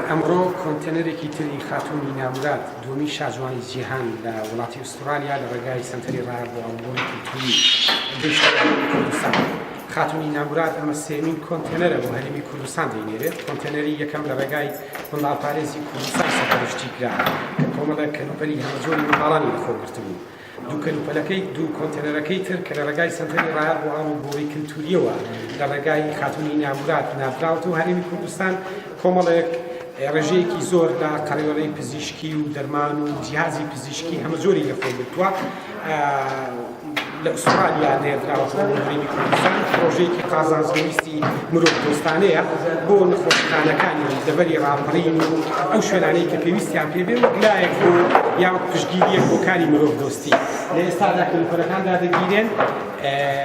ئەمڕۆ کۆنتێنەرێکی تری خاتوونی نامرات دومی شاژوانی جیهان لە وڵاتی ئوسترالیا لە ڕێگای سنتەری ڕاهەبوونەوەی کولتوری گەیشتە کوردستان. خاتوونی نامرات ئەمە سێمین کۆنتێنەرە بۆ هەرێمی کوردستان دەینێرێت. کۆنتێنەری یەکەم لە ڕێگای منداڵپارێزی کوردستان سەپەرشتی کرا کە کۆمەڵە کەلوپەلی هەمەجۆری منداڵانی لەخۆگرتبوو. دوو کۆنتێنەرەکەی تر کە لە ڕێگای سنتەری ڕاهەبوونەوەی کولتوریەوە لە ڕێگای خاتوونی نامرات نادراوەتەوە هەرێمی کوردستان کۆمەڵێک ڕێژەیەکی زۆر لە قەرەوەرەی پزیشکی و دەرمان و جیهازی پزیشکی هەمە زۆری لەخۆگرتووە لە ئوسترالیا نێردراوەتەوە بۆ هەرێمی کوردستان. پرۆژەیەکی قازانجنوویستی مرۆڤ دۆستانەیە بۆ نەخۆشخانەکانی دەبەری ڕاپەڕین و ئەو شوێنانەی کە پێویستیان پێبێ وەک لایەک بۆ یان پشتگیریەک بۆ کاری مرۆڤ دۆستی. لە ئێستادا کەلوپەلەکاندا دەگیرێن.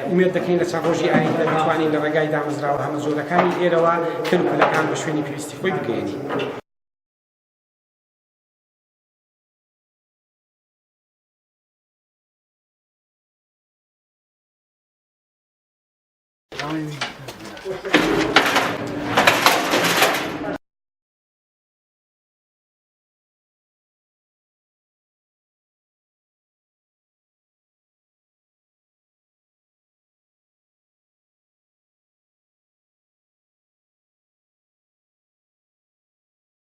ئومێد دەکەین لە چەند ڕۆژی ئایندا بتوانین لە ڕێگای دامەزراوە هەمە زۆرەکانی ئێرەوە کەلوپەلەکان بە شوێنی پێویستی خۆی بگەێنین.